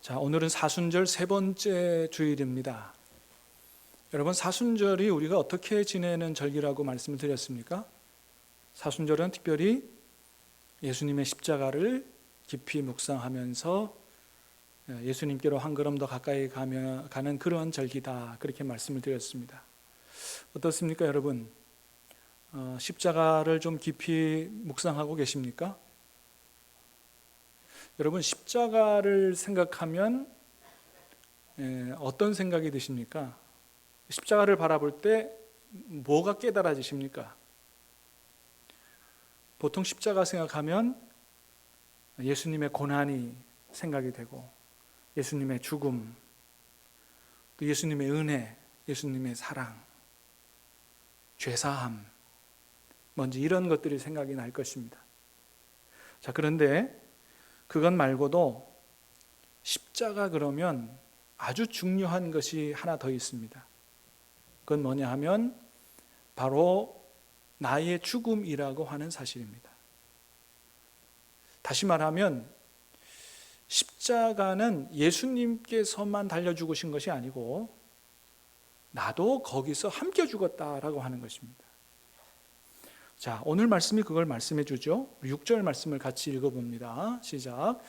자, 오늘은 사순절 세 번째 주일입니다. 여러분, 사순절이 우리가 어떻게 지내는 절기라고 말씀을 드렸습니까? 사순절은 특별히 예수님의 십자가를 깊이 묵상하면서 예수님께로 한 걸음 더 가까이 가는 그런 절기다, 그렇게 말씀을 드렸습니다. 어떻습니까, 여러분? 십자가를 좀 깊이 묵상하고 계십니까? 여러분, 십자가를 생각하면 어떤 생각이 드십니까? 십자가를 바라볼 때 뭐가 깨달아지십니까? 보통 십자가 생각하면 예수님의 고난이 생각이 되고, 예수님의 죽음, 또 예수님의 은혜, 예수님의 사랑, 죄사함, 먼저 이런 것들이 생각이 날 것입니다. 자, 그런데 그것 말고도 십자가 그러면 아주 중요한 것이 하나 더 있습니다. 그건 뭐냐 하면 바로 나의 죽음이라고 하는 사실입니다. 다시 말하면 십자가는 예수님께서만 달려 죽으신 것이 아니고 나도 거기서 함께 죽었다라고 하는 것입니다. 자, 오늘 말씀이 그걸 말씀해 주죠. 6절 말씀을 같이 읽어봅니다. 시작.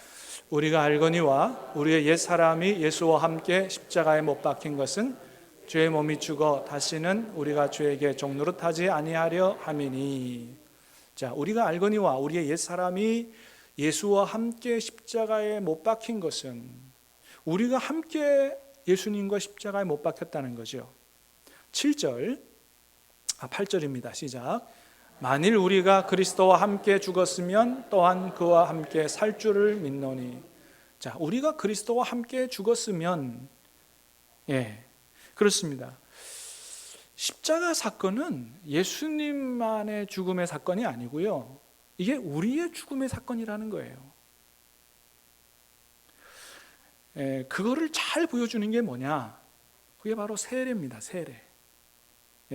우리가 알거니와 우리의 옛사람이 예수와 함께 십자가에 못 박힌 것은 죄의 몸이 죽어 다시는 우리가 죄에게 종노릇하지 아니하려 함이니. 자, 우리가 알거니와 우리의 옛사람이 예수와 함께 십자가에 못 박힌 것은 우리가 함께 예수님과 십자가에 못 박혔다는 거죠. 8절입니다. 시작. 만일 우리가 그리스도와 함께 죽었으면 또한 그와 함께 살 줄을 믿노니. 자, 우리가 그리스도와 함께 죽었으면, 그렇습니다. 십자가 사건은 예수님만의 죽음의 사건이 아니고요, 이게 우리의 죽음의 사건이라는 거예요. 그거를 잘 보여주는 게 뭐냐? 그게 바로 세례입니다. 세례.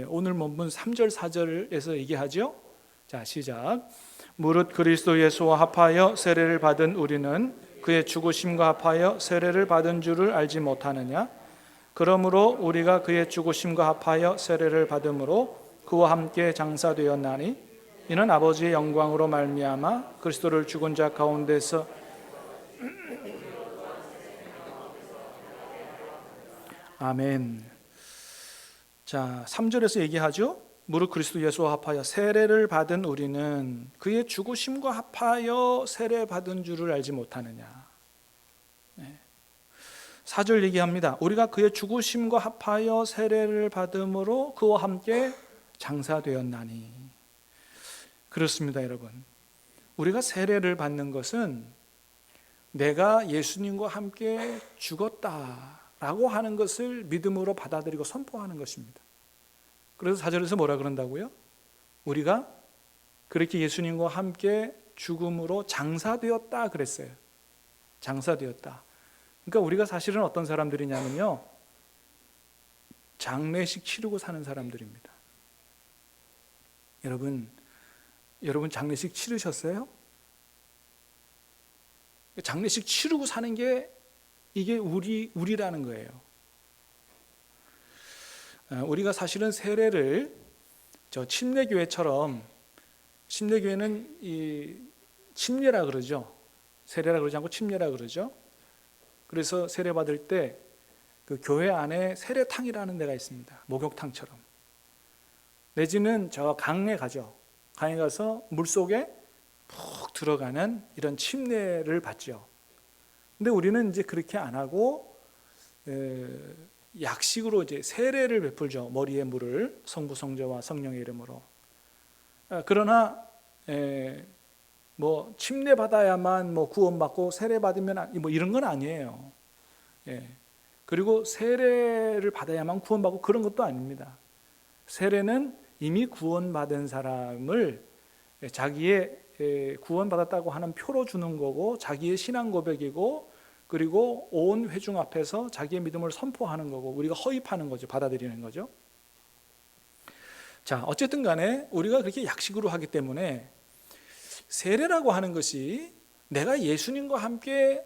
오늘 본문 3절 4절에서 얘기하죠. 자, 시작. 무릇 그리스도 예수와 합하여 세례를 받은 우리는 그의 죽으심과 합하여 세례를 받은 줄을 알지 못하느냐? 그러므로 우리가 그의 죽으심과 합하여 세례를 받음으로 그와 함께 장사되었나니 이는 아버지의 영광으로 말미암아 그리스도를 죽은 자 가운데서 아멘. 자, 3절에서 얘기하죠. 무릇 그리스도 예수와 합하여 세례를 받은 우리는 그의 죽으심과 합하여 세례 받은 줄을 알지 못하느냐. 4절 얘기합니다. 우리가 그의 죽으심과 합하여 세례를 받음으로 그와 함께 장사되었나니. 그렇습니다, 여러분. 우리가 세례를 받는 것은 내가 예수님과 함께 죽었다라고 하는 것을 믿음으로 받아들이고 선포하는 것입니다. 그래서 4절에서 뭐라 그런다고요? 우리가 그렇게 예수님과 함께 죽음으로 장사되었다 그랬어요. 장사되었다. 그러니까 우리가 사실은 어떤 사람들이냐면요, 장례식 치르고 사는 사람들입니다. 여러분 장례식 치르셨어요? 장례식 치르고 사는 게 이게 우리라는 거예요. 우리가 사실은 세례를 침례교회처럼, 침례교회는 이 침례라 그러죠. 세례라 그러지 않고 침례라 그러죠. 그래서 세례 받을 때 그 교회 안에 세례탕이라는 데가 있습니다. 목욕탕처럼. 내지는 저 강에 가죠. 강에 가서 물속에 푹 들어가는 이런 침례를 받죠. 근데 우리는 이제 그렇게 안 하고 약식으로 이제 세례를 베풀죠. 머리에 물을 성부, 성자와 성령의 이름으로. 그러나 뭐 침례 받아야만 뭐 구원받고 세례 받으면 뭐 이런 건 아니에요. 그리고 세례를 받아야만 구원받고 그런 것도 아닙니다. 세례는 이미 구원받은 사람을 자기의 구원받았다고 하는 표로 주는 거고, 자기의 신앙 고백이고, 그리고 온 회중 앞에서 자기의 믿음을 선포하는 거고, 우리가 허입하는 거죠. 받아들이는 거죠. 자, 어쨌든 간에 우리가 그렇게 약식으로 하기 때문에 세례라고 하는 것이 내가 예수님과 함께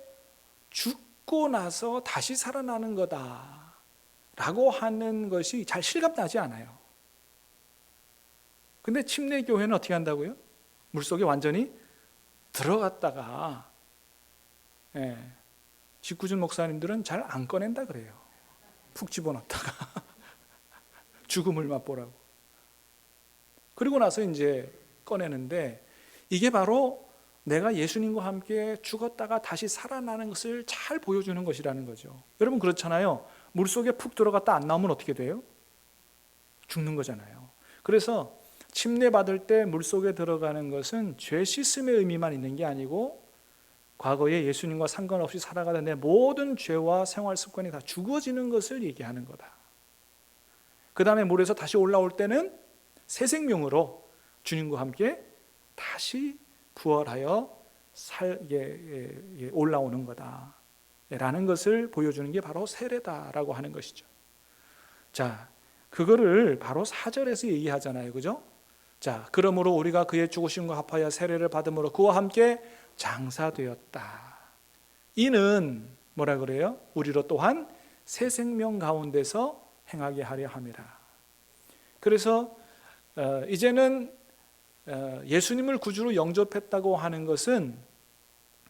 죽고 죽고 나서 다시 살아나는 거다라고 하는 것이 잘 실감나지 않아요. 근데 침례교회는 어떻게 한다고요? 물속에 완전히 들어갔다가 직구준 목사님들은 잘 안 꺼낸다 그래요. 푹 집어넣다가 죽음을 맛보라고. 그리고 나서 이제 꺼내는데, 이게 바로 내가 예수님과 함께 죽었다가 다시 살아나는 것을 잘 보여주는 것이라는 거죠. 여러분 그렇잖아요. 물속에 푹 들어갔다 안 나오면 어떻게 돼요? 죽는 거잖아요. 그래서 침례받을 때 물속에 들어가는 것은 죄 씻음의 의미만 있는 게 아니고, 과거에 예수님과 상관없이 살아가던 내 모든 죄와 생활 습관이 다 죽어지는 것을 얘기하는 거다. 그 다음에 물에서 다시 올라올 때는 새 생명으로 주님과 함께 다시 부활하여 올라오는 거다 라는 것을 보여주는 게 바로 세례다라고 하는 것이죠. 자, 그거를 바로 4절에서 얘기하잖아요. 그죠? 자, 그러므로 우리가 그의 죽으심과 합하여 세례를 받음으로 그와 함께 장사되었다. 이는 뭐라 그래요? 우리로 또한 새 생명 가운데서 행하게 하려 함이라. 그래서 이제는 예수님을 구주로 영접했다고 하는 것은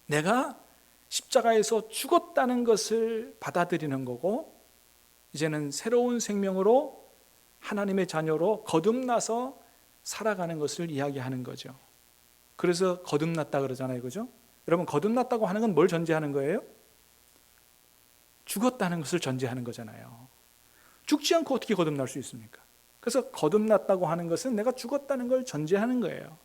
내가 십자가에서 죽었다는 것을 받아들이는 거고, 이제는 새로운 생명으로 하나님의 자녀로 거듭나서 살아가는 것을 이야기하는 거죠. 그래서 거듭났다 그러잖아요. 그죠? 여러분, 거듭났다고 하는 건 뭘 전제하는 거예요? 죽었다는 것을 전제하는 거잖아요. 죽지 않고 어떻게 거듭날 수 있습니까? 그래서 거듭났다고 하는 것은 내가 죽었다는 걸 전제하는 거예요.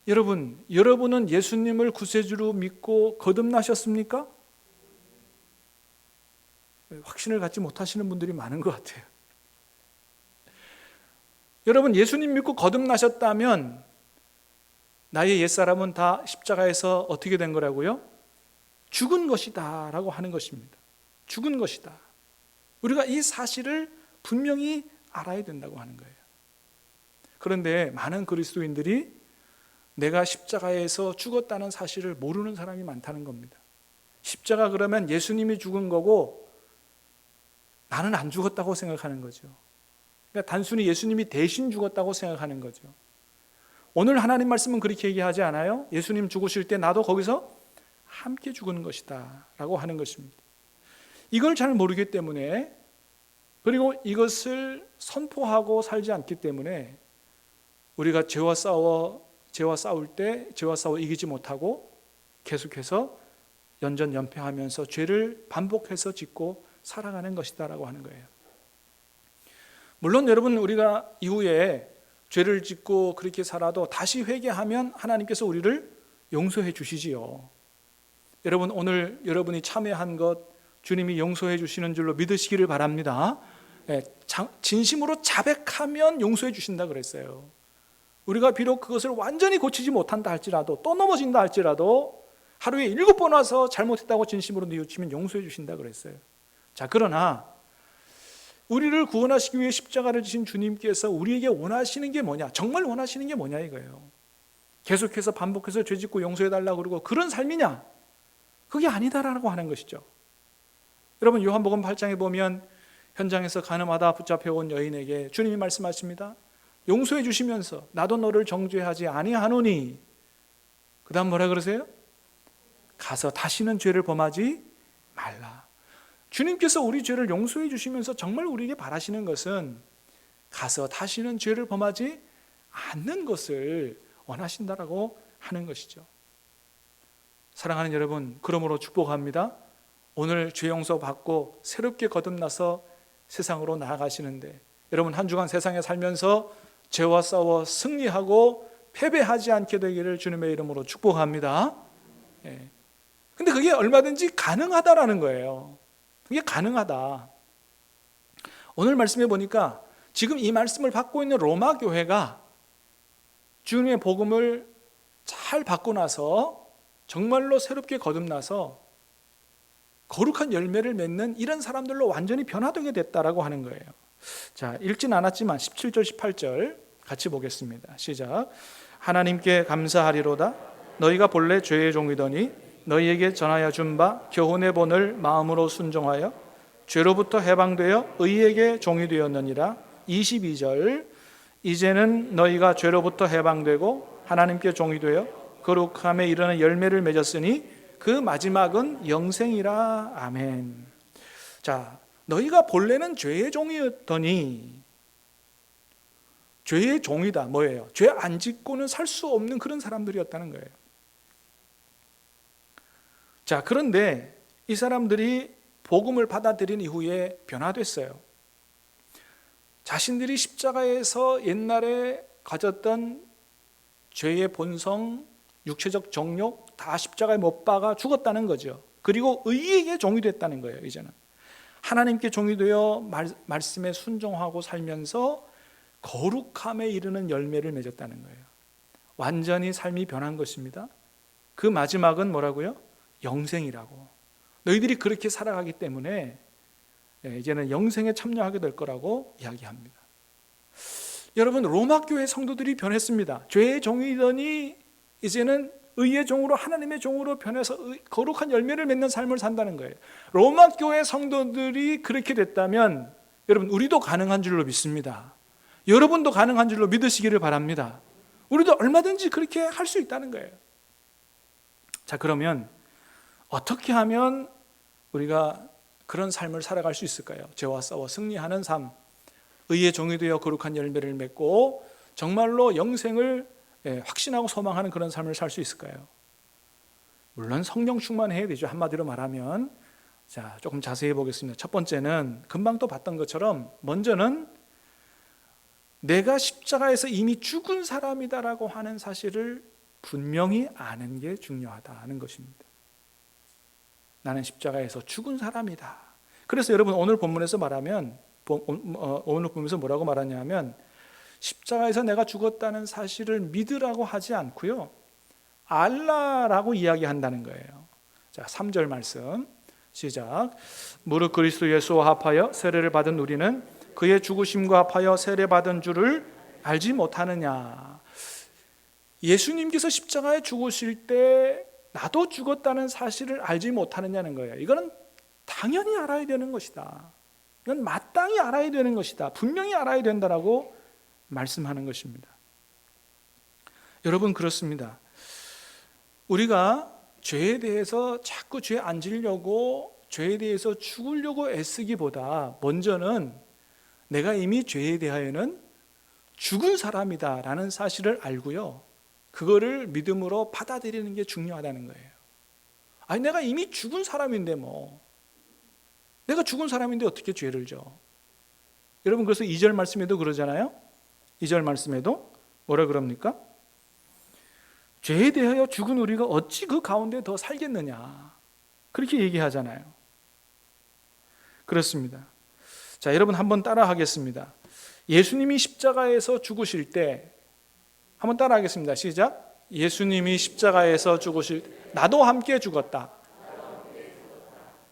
여러분은 예수님을 구세주로 믿고 거듭나셨습니까? 확신을 갖지 못하시는 분들이 많은 것 같아요. 여러분, 예수님 믿고 거듭나셨다면 나의 옛사람은 다 십자가에서 어떻게 된 거라고요? 죽은 것이다 라고 하는 것입니다. 죽은 것이다. 우리가 이 사실을 분명히 알아야 된다고 하는 거예요. 그런데 많은 그리스도인들이 내가 십자가에서 죽었다는 사실을 모르는 사람이 많다는 겁니다. 십자가 그러면 예수님이 죽은 거고 나는 안 죽었다고 생각하는 거죠. 그러니까 단순히 예수님이 대신 죽었다고 생각하는 거죠. 오늘 하나님 말씀은 그렇게 얘기하지 않아요? 예수님 죽으실 때 나도 거기서 함께 죽은 것이다 라고 하는 것입니다. 이걸 잘 모르기 때문에, 그리고 이것을 선포하고 살지 않기 때문에 우리가 죄와 싸워 이기지 못하고 계속해서 연전연패하면서 죄를 반복해서 짓고 살아가는 것이다 라고 하는 거예요. 물론 여러분, 우리가 이후에 죄를 짓고 그렇게 살아도 다시 회개하면 하나님께서 우리를 용서해 주시지요. 여러분, 오늘 여러분이 참여한 것 주님이 용서해 주시는 줄로 믿으시기를 바랍니다. 진심으로 자백하면 용서해 주신다 그랬어요. 우리가 비록 그것을 완전히 고치지 못한다 할지라도, 또 넘어진다 할지라도 하루에 7번 와서 잘못했다고 진심으로 뉘우치면 용서해 주신다 그랬어요. 자, 그러나 우리를 구원하시기 위해 십자가를 지신 주님께서 우리에게 원하시는 게 뭐냐, 정말 원하시는 게 뭐냐 이거예요. 계속해서 반복해서 죄짓고 용서해달라고 그러고 그런 삶이냐? 그게 아니다라고 하는 것이죠. 여러분, 요한복음 8장에 보면 현장에서 가늠하다 붙잡혀온 여인에게 주님이 말씀하십니다. 용서해 주시면서 나도 너를 정죄하지 아니하노니, 그 다음 뭐라 그러세요? 가서 다시는 죄를 범하지 말라. 주님께서 우리 죄를 용서해 주시면서 정말 우리에게 바라시는 것은 가서 다시는 죄를 범하지 않는 것을 원하신다라고 하는 것이죠. 사랑하는 여러분, 그러므로 축복합니다. 오늘 죄 용서 받고 새롭게 거듭나서 세상으로 나아가시는데, 여러분 한 주간 세상에 살면서 죄와 싸워 승리하고 패배하지 않게 되기를 주님의 이름으로 축복합니다. 근데 그게 얼마든지 가능하다라는 거예요. 그게 가능하다. 오늘 말씀해 보니까 지금 이 말씀을 받고 있는 로마 교회가 주님의 복음을 잘 받고 나서 정말로 새롭게 거듭나서 거룩한 열매를 맺는 이런 사람들로 완전히 변화되게 됐다라고 하는 거예요. 자, 읽진 않았지만 17절 18절 같이 보겠습니다. 시작. 하나님께 감사하리로다. 너희가 본래 죄의 종이더니 너희에게 전하여 준 바 교훈의 본을 마음으로 순종하여 죄로부터 해방되어 의에게 종이 되었느니라. 22절 이제는 너희가 죄로부터 해방되고 하나님께 종이 되어 거룩함에 이르는 열매를 맺었으니 그 마지막은 영생이라. 아멘. 자, 너희가 본래는 죄의 종이었더니 죄의 종이다. 뭐예요? 죄 안 짓고는 살 수 없는 그런 사람들이었다는 거예요. 자, 그런데 이 사람들이 복음을 받아들인 이후에 변화됐어요. 자신들이 십자가에서 옛날에 가졌던 죄의 본성, 육체적 정욕 다 십자가에 못 박아 죽었다는 거죠. 그리고 의에게 종이 됐다는 거예요. 이제는 하나님께 종이 되어 말씀에 순종하고 살면서 거룩함에 이르는 열매를 맺었다는 거예요. 완전히 삶이 변한 것입니다. 그 마지막은 뭐라고요? 영생이라고. 너희들이 그렇게 살아가기 때문에 이제는 영생에 참여하게 될 거라고 이야기합니다. 여러분, 로마 교회 성도들이 변했습니다. 죄의 종이더니 이제는 의의 종으로, 하나님의 종으로 변해서 거룩한 열매를 맺는 삶을 산다는 거예요. 로마 교회 성도들이 그렇게 됐다면 여러분, 우리도 가능한 줄로 믿습니다. 여러분도 가능한 줄로 믿으시기를 바랍니다. 우리도 얼마든지 그렇게 할 수 있다는 거예요. 자, 그러면 어떻게 하면 우리가 그런 삶을 살아갈 수 있을까요? 죄와 싸워 승리하는 삶, 의의 종이 되어 거룩한 열매를 맺고 정말로 영생을 확신하고 소망하는 그런 삶을 살 수 있을까요? 물론 성령 충만해야 되죠. 한마디로 말하면. 자, 조금 자세히 보겠습니다. 첫 번째는 금방 또 봤던 것처럼 먼저는 내가 십자가에서 이미 죽은 사람이다라고 하는 사실을 분명히 아는 게 중요하다는 것입니다. 나는 십자가에서 죽은 사람이다. 그래서 여러분, 오늘 본문에서 말하면 오늘 본문에서 뭐라고 말하냐면 십자가에서 내가 죽었다는 사실을 믿으라고 하지 않고요, 알라라고 이야기한다는 거예요. 자, 3절 말씀 시작. 무릇 그리스도 예수와 합하여 세례를 받은 우리는 그의 죽으심과 합하여 세례받은 줄을 알지 못하느냐. 예수님께서 십자가에 죽으실 때 나도 죽었다는 사실을 알지 못하느냐는 거예요. 이거는 당연히 알아야 되는 것이다. 이건 마땅히 알아야 되는 것이다. 분명히 알아야 된다라고 말씀하는 것입니다. 여러분, 그렇습니다. 우리가 죄에 대해서 자꾸 죄 안 지려고, 죄에 대해서 죽으려고 애쓰기보다 먼저는 내가 이미 죄에 대하여는 죽은 사람이다라는 사실을 알고요, 그거를 믿음으로 받아들이는 게 중요하다는 거예요. 아니, 내가 이미 죽은 사람인데 내가 죽은 사람인데 어떻게 죄를 져? 여러분, 그래서 2절 말씀에도 그러잖아요. 2절 말씀에도 뭐라 그럽니까? 죄에 대하여 죽은 우리가 어찌 그 가운데 더 살겠느냐, 그렇게 얘기하잖아요. 그렇습니다. 자, 여러분 한번 따라 하겠습니다. 예수님이 십자가에서 죽으실 때 한번 따라 하겠습니다. 시작. 예수님이 십자가에서 죽으실 때 나도 함께 죽었다.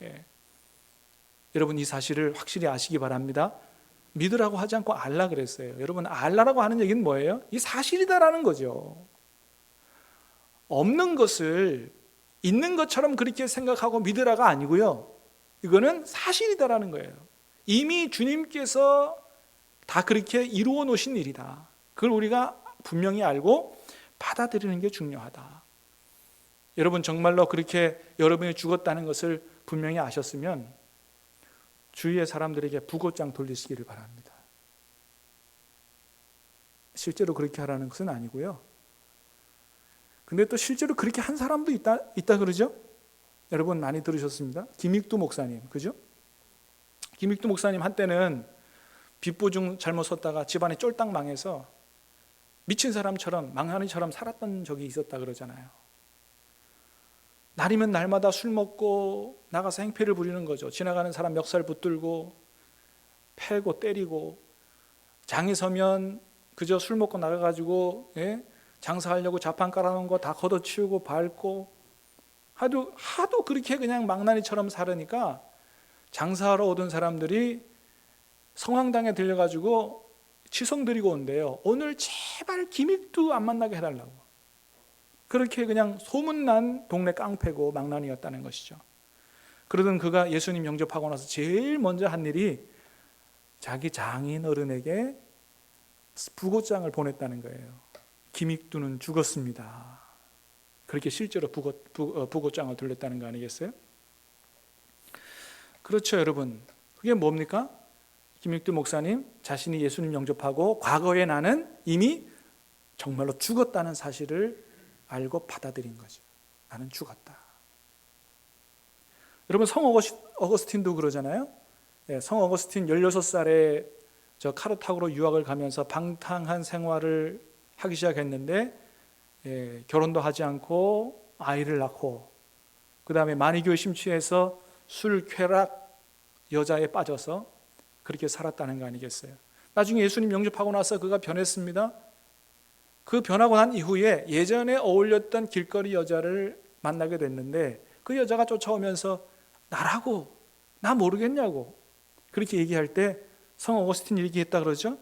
예. 여러분, 이 사실을 확실히 아시기 바랍니다. 믿으라고 하지 않고 알라 그랬어요. 여러분, 알라라고 하는 얘기는 뭐예요? 이 사실이다라는 거죠. 없는 것을 있는 것처럼 그렇게 생각하고 믿으라가 아니고요, 이거는 사실이다라는 거예요. 이미 주님께서 다 그렇게 이루어 놓으신 일이다. 그걸 우리가 분명히 알고 받아들이는 게 중요하다. 여러분, 정말로 그렇게 여러분이 죽었다는 것을 분명히 아셨으면 주위의 사람들에게 부고장 돌리시기를 바랍니다. 실제로 그렇게 하라는 것은 아니고요, 근데 또 실제로 그렇게 한 사람도 있다 그러죠? 여러분 많이 들으셨습니다. 김익두 목사님, 그죠? 김익두 목사님 한때는 빚보증 잘못 썼다가 집안이 쫄딱 망해서 미친 사람처럼, 망하니처럼 살았던 적이 있었다 그러잖아요. 날이면 날마다 술 먹고 나가서 행패를 부리는 거죠. 지나가는 사람 멱살 붙들고 패고 때리고, 장이 서면 그저 술 먹고 나가가지고 장사하려고 자판 깔아놓은 거 다 걷어치우고 밟고, 하도 그렇게 그냥 망나니처럼 살으니까 장사하러 오던 사람들이 성황당에 들려가지고 치성 드리고 온대요. 오늘 제발 김익두 안 만나게 해달라고. 그렇게 그냥 소문난 동네 깡패고 망나니였다는 것이죠. 그러던 그가 예수님 영접하고 나서 제일 먼저 한 일이 자기 장인 어른에게 부고장을 보냈다는 거예요. 김익두는 죽었습니다. 그렇게 실제로 부고장을 돌렸다는 거 아니겠어요? 그렇죠, 여러분. 그게 뭡니까? 김익두 목사님 자신이 예수님 영접하고 과거에 나는 이미 정말로 죽었다는 사실을 알고 받아들인 거죠. 나는 죽었다. 여러분, 성 어거스틴도 그러잖아요. 성 어거스틴 16살에 저 카르타고로 유학을 가면서 방탕한 생활을 하기 시작했는데 결혼도 하지 않고 아이를 낳고 그 다음에 마니교에 심취해서 술, 쾌락, 여자에 빠져서 그렇게 살았다는 거 아니겠어요? 나중에 예수님 영접하고 나서 그가 변했습니다. 그 변하고 난 이후에 예전에 어울렸던 길거리 여자를 만나게 됐는데 그 여자가 쫓아오면서 나라고, 나 모르겠냐고 그렇게 얘기할 때 성 어거스틴 얘기했다 그러죠.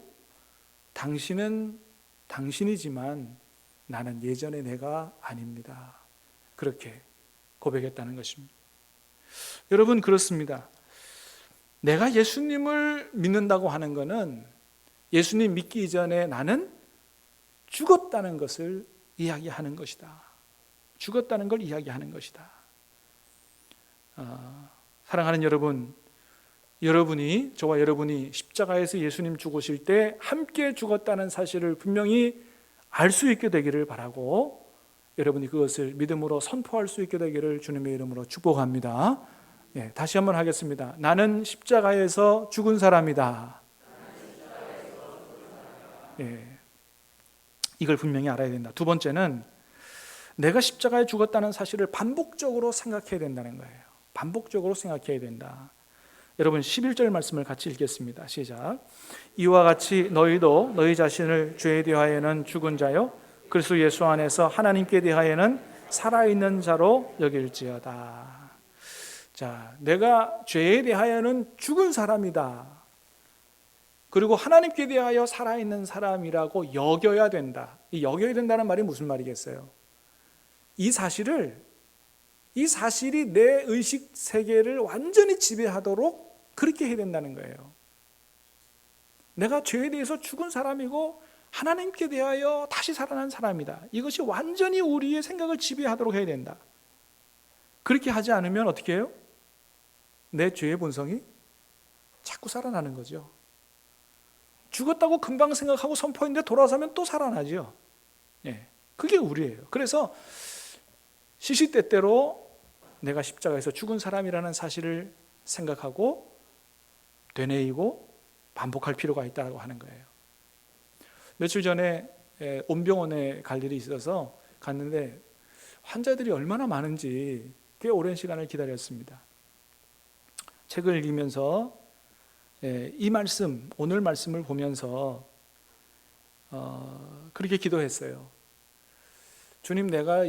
당신은 당신이지만 나는 예전의 내가 아닙니다. 그렇게 고백했다는 것입니다. 여러분, 그렇습니다. 내가 예수님을 믿는다고 하는 것은 예수님 믿기 이전에 나는 죽었다는 것을 이야기하는 것이다. 죽었다는 걸 이야기하는 것이다. 사랑하는 여러분, 저와 여러분이 십자가에서 예수님 죽으실 때 함께 죽었다는 사실을 분명히 알 수 있게 되기를 바라고 여러분이 그것을 믿음으로 선포할 수 있게 되기를 주님의 이름으로 축복합니다. 다시 한번 하겠습니다. 나는 십자가에서 죽은 사람이다. 이걸 분명히 알아야 된다. 두 번째는 내가 십자가에 죽었다는 사실을 반복적으로 생각해야 된다는 거예요. 반복적으로 생각해야 된다. 여러분 11절 말씀을 같이 읽겠습니다. 시작. 이와 같이 너희도 너희 자신을 죄에 대하여는 죽은 자요 그리스도 예수 안에서 하나님께 대하여는 살아있는 자로 여길지어다. 자, 내가 죄에 대하여는 죽은 사람이다. 그리고 하나님께 대하여 살아있는 사람이라고 여겨야 된다. 이 여겨야 된다는 말이 무슨 말이겠어요? 이 사실이 내 의식 세계를 완전히 지배하도록 그렇게 해야 된다는 거예요. 내가 죄에 대해서 죽은 사람이고 하나님께 대하여 다시 살아난 사람이다. 이것이 완전히 우리의 생각을 지배하도록 해야 된다. 그렇게 하지 않으면 어떻게 해요? 내 죄의 본성이 자꾸 살아나는 거죠. 죽었다고 금방 생각하고 선포했는데 돌아서면 또 살아나죠. 그게 우리예요. 그래서 시시때때로 내가 십자가에서 죽은 사람이라는 사실을 생각하고 되뇌이고 반복할 필요가 있다고 하는 거예요. 며칠 전에 온병원에 갈 일이 있어서 갔는데 환자들이 얼마나 많은지 꽤 오랜 시간을 기다렸습니다. 책을 읽으면서 이 말씀, 오늘 말씀을 보면서 그렇게 기도했어요. 주님, 내가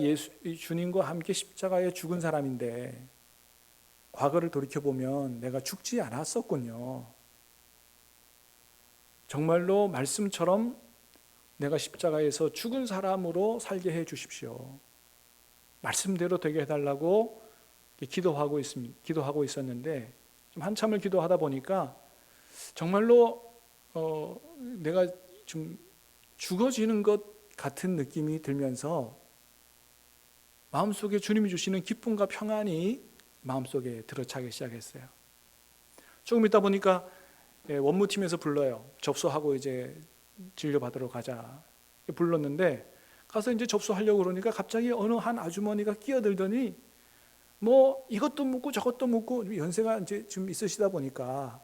주님과 함께 십자가에 죽은 사람인데 과거를 돌이켜보면 내가 죽지 않았었군요. 정말로 말씀처럼 내가 십자가에서 죽은 사람으로 살게 해 주십시오. 말씀대로 되게 해달라고 기도하고 있었는데 좀 한참을 기도하다 보니까 정말로 내가 좀 죽어지는 것 같은 느낌이 들면서 마음속에 주님이 주시는 기쁨과 평안이 마음속에 들어차기 시작했어요. 조금 있다 보니까 원무팀에서 불러요. 접수하고 이제 진료받으러 가자. 불렀는데 가서 이제 접수하려고 그러니까 갑자기 어느 한 아주머니가 끼어들더니 뭐 이것도 묻고 저것도 묻고 연세가 이제 좀 있으시다 보니까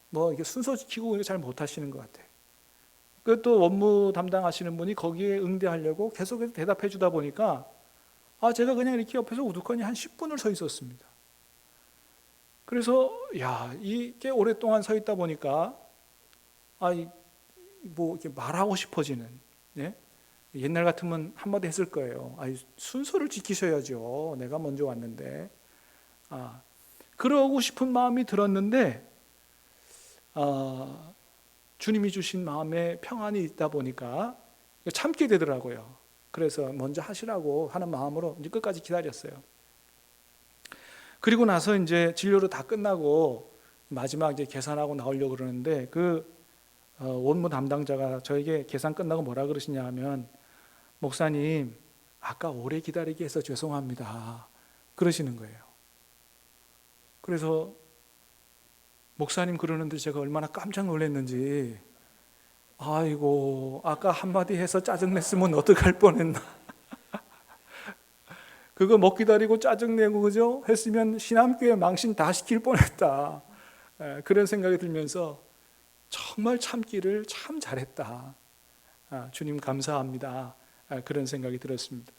뭐 이게 순서 지키고 잘 못하시는 것 같아요. 또 원무 담당하시는 분이 거기에 응대하려고 계속해서 대답해 주다 보니까 제가 그냥 이렇게 옆에서 우두커니 한 10분을 서 있었습니다. 그래서 이게 오랫동안 서 있다 보니까 뭐 이렇게 말하고 싶어지는, 옛날 같으면 한마디 했을 거예요. 순서를 지키셔야죠. 내가 먼저 왔는데. 그러고 싶은 마음이 들었는데 주님이 주신 마음에 평안이 있다 보니까 참게 되더라고요. 그래서 먼저 하시라고 하는 마음으로 이제 끝까지 기다렸어요. 그리고 나서 이제 진료로 다 끝나고 마지막 이제 계산하고 나오려고 그러는데 원무 담당자가 저에게 계산 끝나고 뭐라 그러시냐 하면, 목사님, 아까 오래 기다리게 해서 죄송합니다, 그러시는 거예요. 그래서 목사님 그러는데 제가 얼마나 깜짝 놀랐는지, 아이고, 아까 한마디 해서 짜증냈으면 어떡할 뻔했나. 그거 못 기다리고 짜증내고 그죠? 했으면 신암교회 망신 다 시킬 뻔했다. 그런 생각이 들면서 정말 참기를 참 잘했다. 주님 감사합니다. 그런 생각이 들었습니다.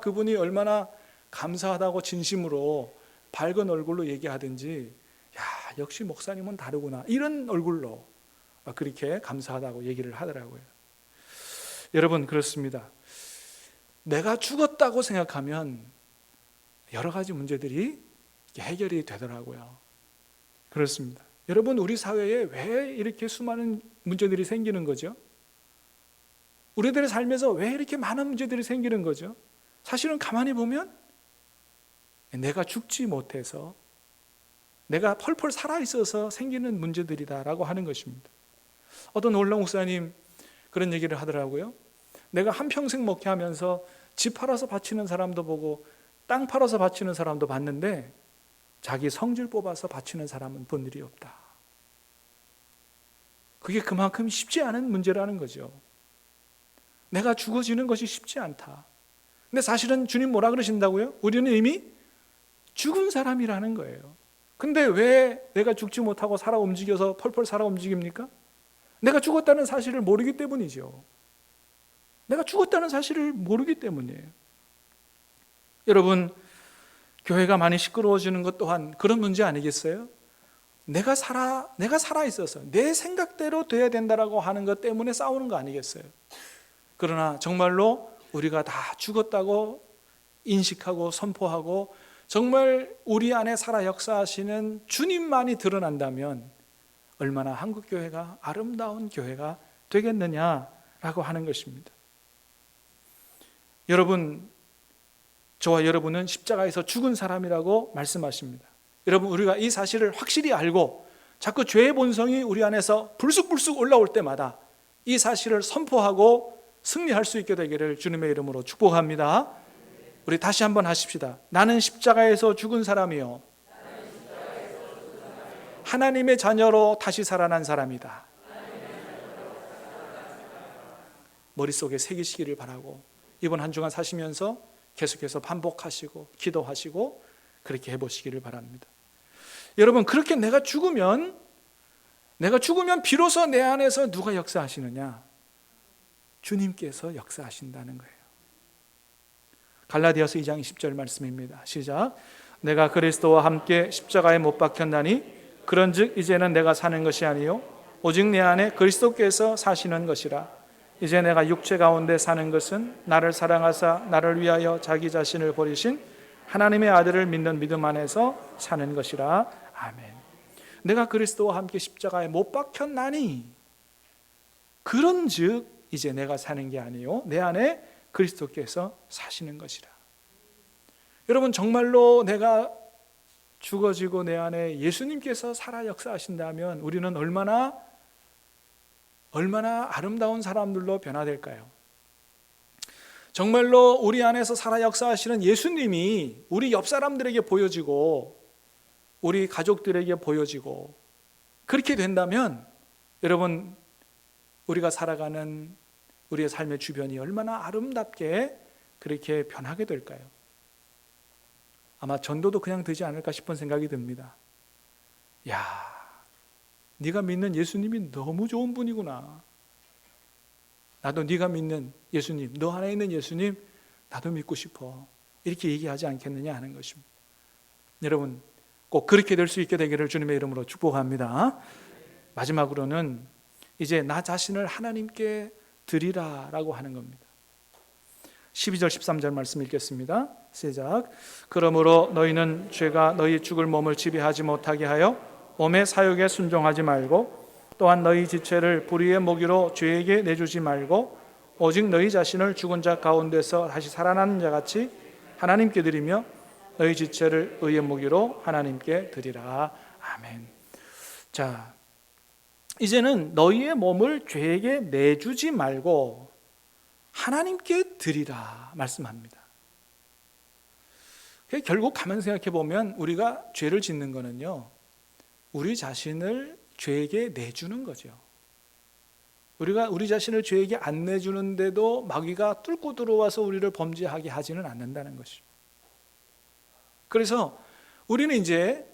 그분이 얼마나 감사하다고 진심으로 밝은 얼굴로 얘기하든지, 야, 역시 목사님은 다르구나, 이런 얼굴로 그렇게 감사하다고 얘기를 하더라고요. 여러분, 그렇습니다. 내가 죽었다고 생각하면 여러 가지 문제들이 해결이 되더라고요. 그렇습니다. 여러분, 우리 사회에 왜 이렇게 수많은 문제들이 생기는 거죠? 우리들의 삶에서 왜 이렇게 많은 문제들이 생기는 거죠? 사실은 가만히 보면 내가 죽지 못해서, 내가 펄펄 살아있어서 생기는 문제들이다라고 하는 것입니다. 어떤 놀라운 목사님 그런 얘기를 하더라고요. 내가 한평생 목회하면서 집 팔아서 바치는 사람도 보고 땅 팔아서 바치는 사람도 봤는데 자기 성질 뽑아서 바치는 사람은 본 일이 없다. 그게 그만큼 쉽지 않은 문제라는 거죠. 내가 죽어지는 것이 쉽지 않다. 근데 사실은 주님 뭐라 그러신다고요? 우리는 이미 죽은 사람이라는 거예요. 근데 왜 내가 죽지 못하고 살아 움직여서 펄펄 살아 움직입니까? 내가 죽었다는 사실을 모르기 때문이죠. 내가 죽었다는 사실을 모르기 때문이에요. 여러분, 교회가 많이 시끄러워지는 것 또한 그런 문제 아니겠어요? 내가 살아 있어서 내 생각대로 돼야 된다라고 하는 것 때문에 싸우는 거 아니겠어요? 그러나 정말로 우리가 다 죽었다고 인식하고 선포하고 정말 우리 안에 살아 역사하시는 주님만이 드러난다면 얼마나 한국교회가 아름다운 교회가 되겠느냐라고 하는 것입니다. 여러분, 저와 여러분은 십자가에서 죽은 사람이라고 말씀하십니다. 여러분, 우리가 이 사실을 확실히 알고 자꾸 죄의 본성이 우리 안에서 불쑥불쑥 올라올 때마다 이 사실을 선포하고 승리할 수 있게 되기를 주님의 이름으로 축복합니다. 우리 다시 한번 하십시다. 나는 십자가에서 죽은 사람이요, 하나님의 자녀로 다시 살아난 사람이다. 머릿속에 새기시기를 바라고 이번 한 주간 사시면서 계속해서 반복하시고 기도하시고 그렇게 해보시기를 바랍니다. 여러분, 그렇게 내가 죽으면 비로소 내 안에서 누가 역사하시느냐? 주님께서 역사하신다는 거예요. 갈라디아서 2장 20절 말씀입니다. 시작. 내가 그리스도와 함께 십자가에 못 박혔나니 그런즉 이제는 내가 사는 것이 아니요 오직 내 안에 그리스도께서 사시는 것이라. 이제 내가 육체 가운데 사는 것은 나를 사랑하사 나를 위하여 자기 자신을 버리신 하나님의 아들을 믿는 믿음 안에서 사는 것이라. 아멘. 내가 그리스도와 함께 십자가에 못 박혔나니 그런즉 이제 내가 사는 게 아니요 내 안에 그리스도께서 사시는 것이라. 여러분, 정말로 내가 죽어지고 내 안에 예수님께서 살아 역사하신다면 우리는 얼마나 아름다운 사람들로 변화될까요? 정말로 우리 안에서 살아 역사하시는 예수님이 우리 옆 사람들에게 보여지고 우리 가족들에게 보여지고 그렇게 된다면 여러분, 우리가 살아가는 우리의 삶의 주변이 얼마나 아름답게 그렇게 변하게 될까요? 아마 전도도 그냥 되지 않을까 싶은 생각이 듭니다. 야, 네가 믿는 예수님이 너무 좋은 분이구나. 나도 네가 믿는 예수님, 너 안에 있는 예수님 나도 믿고 싶어. 이렇게 얘기하지 않겠느냐 하는 것입니다. 여러분, 꼭 그렇게 될 수 있게 되기를 주님의 이름으로 축복합니다. 마지막으로는 이제 나 자신을 하나님께 드리라라고 하는 겁니다. 12절 13절 말씀 읽겠습니다. 시작. 그러므로 너희는 죄가 너희 죽을 몸을 지배하지 못하게 하여 몸의 사욕에 순종하지 말고 또한 너희 지체를 불의의 모기로 죄에게 내주지 말고 오직 너희 자신을 죽은 자 가운데서 다시 살아나는 자 같이 하나님께 드리며 너희 지체를 의의 무기로 하나님께 드리라. 아멘. 자, 이제는 너희의 몸을 죄에게 내주지 말고 하나님께 드리라 말씀합니다. 결국 가만 생각해 보면 우리가 죄를 짓는 거는요, 우리 자신을 죄에게 내주는 거죠. 우리가 우리 자신을 죄에게 안 내주는데도 마귀가 뚫고 들어와서 우리를 범죄하게 하지는 않는다는 것이죠. 그래서 우리는 이제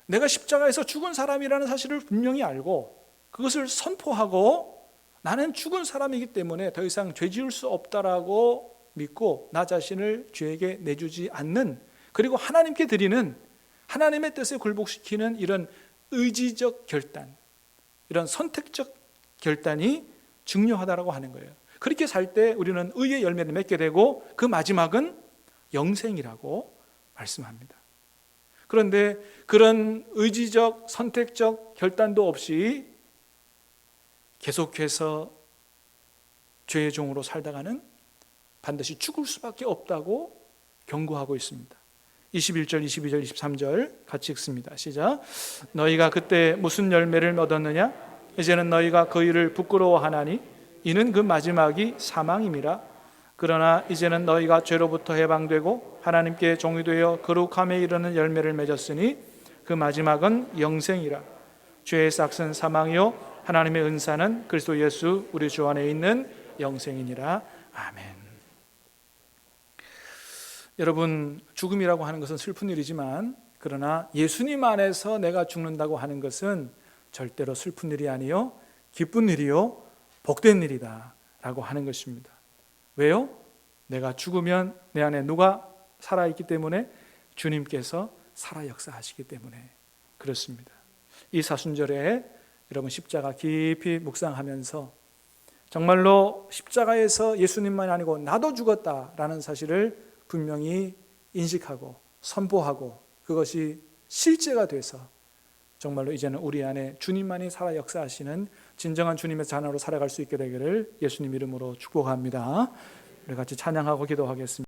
내가 십자가에서 죽은 사람이라는 사실을 분명히 알고 그것을 선포하고 나는 죽은 사람이기 때문에 더 이상 죄 지을 수 없다라고 믿고 나 자신을 죄에게 내주지 않는, 그리고 하나님께 드리는, 하나님의 뜻에 굴복시키는 이런 의지적 결단, 이런 선택적 결단이 중요하다고 하는 거예요. 그렇게 살 때 우리는 의의 열매를 맺게 되고 그 마지막은 영생이라고 말씀합니다. 그런데 그런 의지적 선택적 결단도 없이 계속해서 죄의 종으로 살다가는 반드시 죽을 수밖에 없다고 경고하고 있습니다. 21절, 22절, 23절 같이 읽습니다. 시작. 너희가 그때 무슨 열매를 얻었느냐? 이제는 너희가 그 일을 부끄러워하나니 이는 그 마지막이 사망임이라. 그러나 이제는 너희가 죄로부터 해방되고 하나님께 종이 되어 거룩함에 이르는 열매를 맺었으니 그 마지막은 영생이라. 죄의 싹은 사망이요 하나님의 은사는 그리스도 예수 우리 주 안에 있는 영생이니라. 아멘. 여러분, 죽음이라고 하는 것은 슬픈 일이지만 그러나 예수님 안에서 내가 죽는다고 하는 것은 절대로 슬픈 일이 아니요 기쁜 일이요 복된 일이다 라고 하는 것입니다. 왜요? 내가 죽으면 내 안에 누가 살아있기 때문에? 주님께서 살아 역사하시기 때문에 그렇습니다. 이 사순절에 여러분 십자가 깊이 묵상하면서 정말로 십자가에서 예수님만이 아니고 나도 죽었다라는 사실을 분명히 인식하고 선포하고 그것이 실제가 돼서 정말로 이제는 우리 안에 주님만이 살아 역사하시는 진정한 주님의 자녀로 살아갈 수 있게 되기를 예수님 이름으로 축복합니다. 우리 같이 찬양하고 기도하겠습니다.